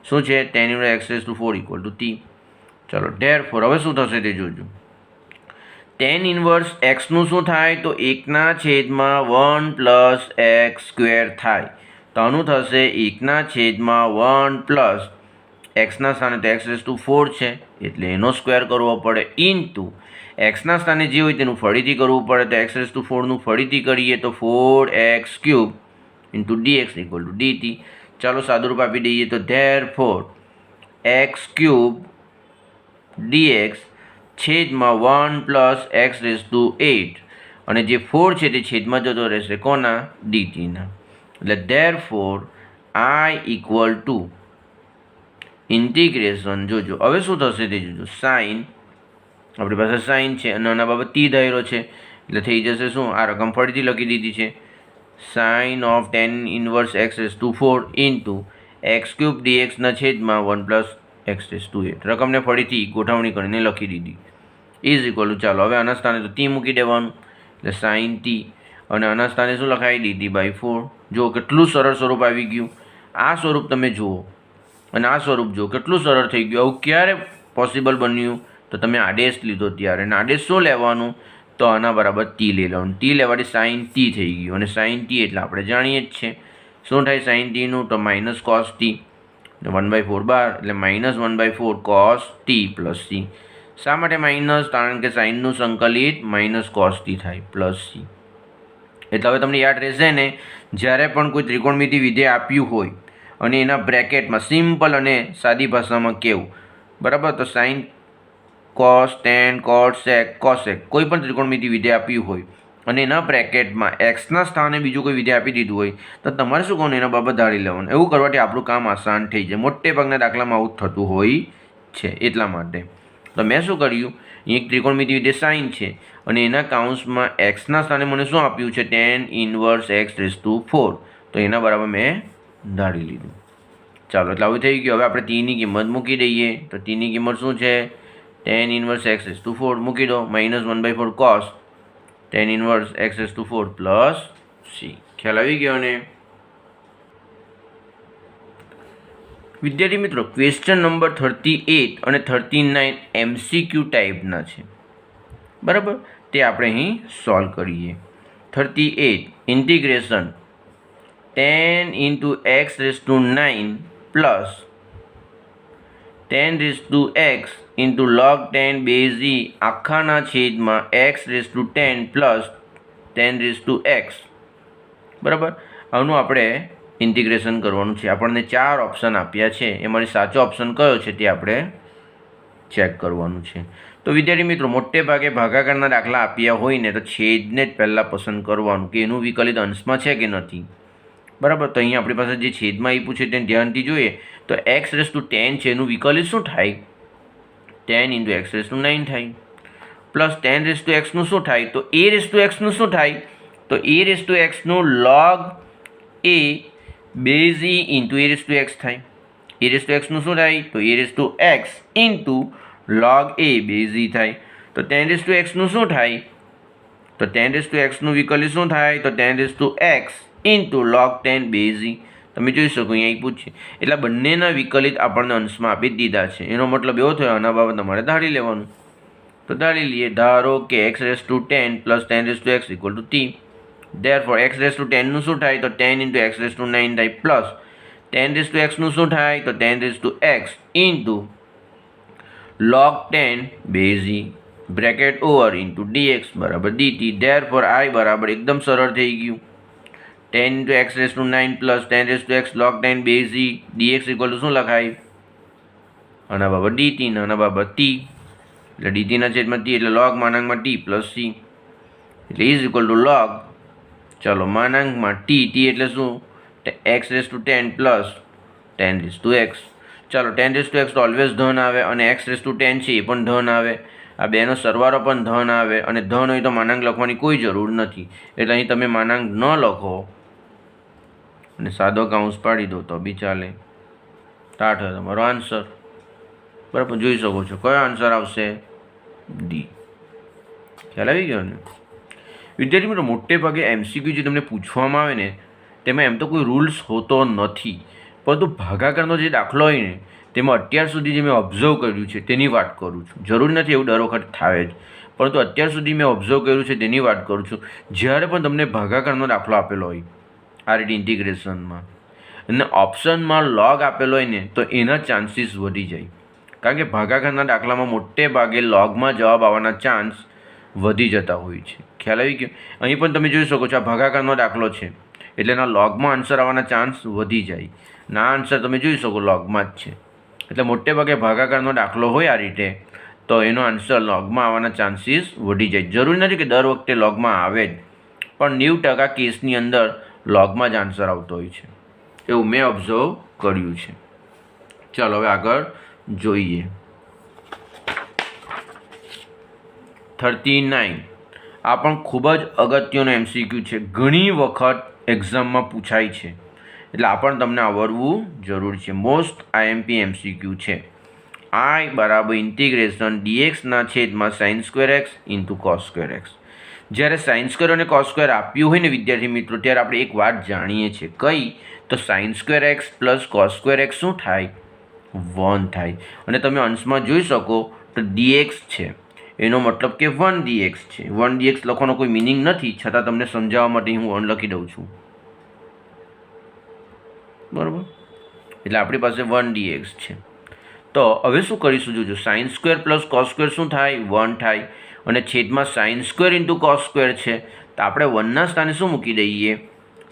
શું છે? Ten inverse x raise to 4 equal to T. ચાલો ધેરફોર હવે શું થશે તે જોજો. ટેન ઇનવર્સ એક્સનું શું થાય? તો 1ના છેદમાં 1 પ્લસ એક્સ સ્ક્વેર થાય. તો આનું થશે 1ના છેદમાં 1 પ્લસ એક્સના સ્થાને તો એક્સ રેસ ટુ 4 છે એટલે એનો સ્ક્વેર કરવો પડે, ઇન્ટુ એક્સના સ્થાને જે હોય તેનું ફરીથી કરવું પડે. તો એક્સ રેસ ટુ 4નું ફરીથી કરીએ તો 4x cube into dx equal to dt. ચાલો સાદુરૂપ આપી દઈએ તો ધેરફોર એક્સ ક્યુબ ડીએક્સ છેદમાં 1 પ્લસ એક્સ રેસ ટુ 8. અને જે 4 છે તે છેદમાં જતો રહેશે કોના? ડીટીના. એટલે therefore I equal to integration, જોજો હવે શું થશે તે જોજો, સાઇન, આપણી પાસે સાઇન છે અને આના બાબત ટી ધાર્યો છે એટલે થઈ જશે શું? આ રકમ ફરીથી લખી દીધી છે, sine of tan inverse x raise to 4 into x cube ડીએક્સના છેદમાં 1 પ્લસ એક્સ રેસ ટુ 8. રકમને ફરીથી ગોઠવણી કરીને લખી દીધી. ઇઝ ઇક્વલ ટુ, ચાલો હવે આના સ્થાને તો ટી મૂકી દેવાનું એટલે સાઇન ટી, અને આના સ્થાને શું લખાય? Dt by 4. જુઓ કેટલું સરળ સ્વરૂપ આવી ગયું. આ સ્વરૂપ તમે જુઓ અને આ સ્વરૂપ જુઓ કેટલું સરળ થઈ ગયું. આવું ક્યારે પોસિબલ બન્યું? તો તમે આદેશ લીધો ત્યારે, અને આદેશ શું લેવાનું? તો આના બરાબર ટી લઈ લેવાનું. ટી લેવાથી સાઇન ટી થઈ ગયું, અને સાઇન ટી એટલે આપણે જાણીએ જ છે શું થાય સાઇન ટીનું? તો માઇનસ કોસ ટી, 1/4 બાર એટલે -1/4 કોસ ટી પ્લસ સી. શા માટે માઇનસ? કારણ કે સાઇનનું સંકલિત માઇનસ કોસ ટી થાય પ્લસ સી. એટલે હવે તમને યાદ રહેશે ને, જ્યારે પણ કોઈ ત્રિકોણમિતિ વિધેય આપ્યું હોય અને એના બ્રેકેટમાં સિમ્પલ અને સાદી ભાષામાં કેવું, બરાબર? તો સાઇન, કોસ, ટેન, કોટ, સેક, કોસેક કોઈ પણ ત્રિકોણમિતિ વિધેય આપ્યું હોય અને એના બ્રેકેટમાં એક્સના સ્થાને બીજું કોઈ વિધેય આપી દીધું હોય તો તમારે શું કરવાનું? એના બાબત ધારી લેવાનું. એવું કરવાથી આપણું કામ આસાન થઈ જાય. મોટે ભાગના દાખલામાં આવું થતું હોય છે, એટલા માટે તો મેં શું કર્યું, એક ત્રિકોણમિતિ વિધેય સાઇન છે અને એના કાઉન્સમાં એક્સના સ્થાને મને શું આપ્યું છે? Ten inverse x raise to 4. તો એના બરાબર મેં ધારી લીધું. ચાલો, એટલે આવું થઈ ગયું. હવે આપણે ટીની કિંમત મૂકી દઈએ. તો ટીની કિંમત શું છે? Ten inverse x raise to 4 મૂકી દો, -1/4 cos ten inverse x raise to 4 plus C. ખ્યાલ આવી ગયો ને? વિદ્યાર્થી મિત્રો, ક્વેશ્ચન નંબર 38 અને 39 MCQ ટાઈપના છે, બરાબર? તે આપણે અહીં સોલ્વ કરીએ. 38 integration 10 into x raise to 9 plus 10 raise to x into log 10 base e આખાના છેદમાં x raise to 10 plus 10 raise to x, બરાબર? આનું આપણે ઇન્ટિગ્રેશન કરવાનું છે. આપણને 4 ઓપ્શન આપ્યા છે, એમાંથી સાચો ઓપ્શન કયો છે તે આપણે ચેક કરવાનું છે. તો વિદ્યાર્થી મિત્રો, મોટે ભાગે ભાગાકારના દાખલા આપ્યા હોય ને તો છેદને જ પહેલાં પસંદ કરવાનું કે એનું વિકલિત અંશમાં છે કે નથી, બરાબર? તો અહીંયા આપણી પાસે જે છેદમાં આપ્યું છે તેને ધ્યાનથી જોઈએ તો એક્સ રેસ ટુ 10 છે, એનું વિકલિત શું થાય? 10 ઇન્ટુ એક્સ રેસ ટુ 9 થાય, પ્લસ 10 રેસ ટુ એક્સનું શું થાય? તો એ રેસ ટુ એક્સનું શું થાય? તો એ રેસ ટુ એક્સનું log a base e into a raise to x થાય. એ રેસ ટુ એક્સનું શું થાય? તો a raise to x into log a base e થાય. તો 10 રેસ ટુ એક્સનું શું થાય? તો 10 રેસ ટુ એક્સનું વિકલિત શું થાય? તો 10 raise to x into log 10 base e. તમે જોઈ શકો અહીંયા આપ્યું છે એટલે બંનેના વિકલિત આપણને અંશમાં આપી દીધા છે. એનો મતલબ એવો થયો આના બાબત તમારે ધારી લેવાનું. તો ધારી લઈએ. ધારો કે x raise to 10 plus 10 raise to x equal to T. Therefore x raise to 10 નું શું થાય? તો 10 ઇન્ટુ એક્સ રેસ ટુ 9 થાય, પ્લસ 10 રેસ ટુ એક્સનું શું થાય? તો 10 raise to x into log 10 base E bracket over into dx બરાબર dt. ધેરફોર I બરાબર એકદમ સરળ થઈ ગયું, 10 into x raise to 9 plus 10 raise to x log 10 base E dx equal two શું લખાય? આના બાબત dt ને આના બાબત t, એટલે dt ના છેદમાં t એટલે log માનાંકમાં t પ્લસ c એટલે ઇઝ ઇક્વલ ટુ log, ચાલો માનાંકમાં t, t એટલે શું? X raise to 10 plus 10 raise to x. ચાલો 10 રેસ ટુ એક્સ તો ઓલવેઝ ધન આવે અને એક્સ રેસ ટુ 10 છે એ પણ ધન આવે. આ બેનો સરવાળો પણ ધન આવે અને ધન હોય તો માનાંક લખવાની કોઈ જરૂર નથી. એટલે અહીં તમે માનાંક ન લખો અને સાદો કાઉન્સ પાડી દો તો બી ચાલે. સ્ટાર્ટ હોય તમારો આન્સર, બરાબર? જોઈ શકો છો કયો આન્સર આવશે? ડી. ખ્યાલ આવી ગયો ને? વિદ્યાર્થી મિત્રો, મોટે ભાગે MCQ જે તમને પૂછવામાં આવે ને તેમાં એમ તો કોઈ રૂલ્સ હોતો નથી, પરંતુ ભાગાકારનો જે દાખલો હોય ને તેમાં અત્યાર સુધી જે મેં ઓબ્ઝર્વ કર્યું છે તેની વાત કરું છું. જરૂરી નથી એવું દર વખત થાય જ, પરંતુ અત્યાર સુધી મેં ઓબ્ઝર્વ કર્યું છે તેની વાત કરું છું. જ્યારે પણ તમને ભાગાકારનો દાખલો આપેલો હોય આ રીતે ઇન્ટિગ્રેશનમાં અને ઓપ્શનમાં log આપેલો હોય ને તો એના ચાન્સીસ વધી જાય, કારણ કે ભાગાકારના દાખલામાં મોટે ભાગે logમાં જવાબ આવવાના ચાન્સ વધી જતા હોય છે. ખ્યાલ આવી ગયો? અહીં પણ તમે જોઈ શકો છો આ ભાગાકારનો દાખલો છે એટલે એના logમાં આન્સર આવવાના ચાન્સ વધી જાય. ના આન્સર તમે જોઈ શકો logમાં જ છે. એટલે મોટે ભાગે ભાગાકારનો દાખલો હોય આ રીતે તો એનો આન્સર લોગમાં આવવાના ચાન્સીસ વધી જાય. જરૂરી નથી કે દર વખતે લોગમાં આવે જ, પણ 90% કેસની અંદર લોગમાં જ આન્સર આવતો હોય છે, એવું મેં ઓબ્ઝર્વ કર્યું છે. ચાલો હવે આગળ જોઈએ. 39 આ પણ ખૂબ જ અગત્યનો MCQ છે, ઘણી વખત એક્ઝામમાં પૂછાય છે, એટલે આ પણ તમને આવડવું જરૂરી છે. મોસ્ટ IMP MCQ છે. I બરાબર ઇન્ટિગ્રેશન dxના છેદમાં sin square x into cos square x. જ્યારે sin સ્ક્વેર અને cos સ્ક્વેર આપ્યું હોય ને વિદ્યાર્થી મિત્રો, ત્યારે આપણે એક વાત જાણીએ છીએ, કઈ? તો sin square x plus cos square x શું થાય? 1 થાય. અને તમે અંશમાં જોઈ શકો તો dx છે, એનો મતલબ કે 1 dx છે. 1 dx લખવાનો કોઈ મિનિંગ નથી, છતાં તમને સમજાવવા માટે હું 1 લખી દઉં છું, બરાબર? એટલે આપણી પાસે 1 dx છે. તો હવે શું કરીશું? જોજો, sine square plus cos square શું થાય? 1 થાય. અને છેદમાં sine square into cos square છે, તો આપણે 1ના સ્થાને શું મૂકી દઈએ?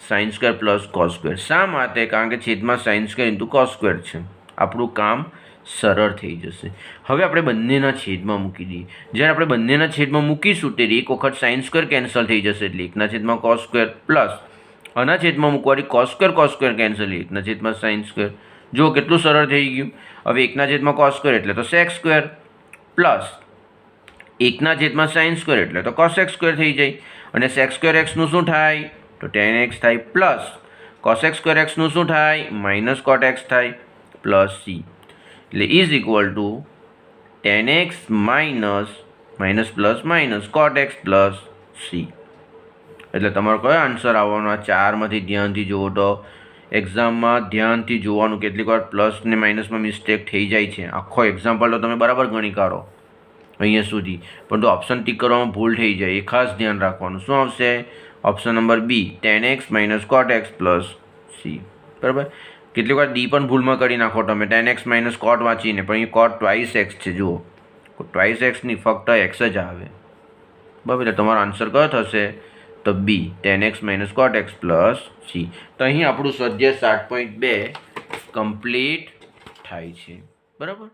Sine square plus cos square. શા માટે? કારણ કે છેદમાં sine square into cos square છે. આપણું કામ સરળ થઈ જશે. હવે આપણે બંનેના છેદમાં મૂકી દઈએ. જ્યારે આપણે બંનેના છેદમાં મૂકીશું ત્યારે એક વખત સાઇન સ્ક્વેર કેન્સલ થઈ જશે, એટલે 1ના છેદમાં કોસ સ્ક્વેર પ્લસ આના છેદમાં મૂકવાથી કોસ સ્ક્વેર કેન્સલ, 1ના છેદમાં સાઇન સ્ક્વેર. જો કેટલું સરળ થઈ ગયું. હવે 1ના છેદમાં કોસ સ્ક્વેર એટલે તો સેક સ્ક્વેર પ્લસ 1ના છેદમાં સાઇન સ્ક્વેર એટલે તો કોસેક સ્ક્વેર થઈ જાય. અને સેક સ્ક્વેર એક્સનું શું થાય? તો ટેન એક્સ થાય. પ્લસ કોસેક સ્ક્વેર એક્સનું શું થાય? માઇનસ કોટ એક્સ થાય પ્લસ સી. એટલે is equal two ten x minus plus minus cot x plus C. એટલે તમારો કયો આન્સર આવવાનો? આ ચારમાંથી ધ્યાનથી જુઓ તો એક્ઝામમાં ધ્યાનથી જોવાનું, કેટલીક વાર પ્લસ ને માઇનસમાં મિસ્ટેક થઈ જાય છે. આખો એક્ઝામ્પલ તો તમે બરાબર ગણી કાઢો અહીંયા સુધી, પરંતુ ઓપ્શન ટીક કરવામાં ભૂલ થઈ જાય, એ ખાસ ધ્યાન રાખવાનું. શું આવશે? Option number B, tan x minus cot x plus C. બરાબર? કેટલીક વાર ડી પણ ભૂલમાં કરી નાખો તમે, ટેન એક્સ માઇનસ કોટ વાંચીને, પણ એ કોટ ટ્વાઇસ એક્સ છે. જુઓ, ટ્વાઇસ એક્સ નહીં, ફક્ત એક્સ જ આવે. બરાબર? એટલે તમારો આન્સર કયો થશે? તો B, tan x minus cot x plus C. તો અહીં આપણું સ્વાધ્યાય 7.2 કમ્પ્લીટ થાય છે. બરાબર?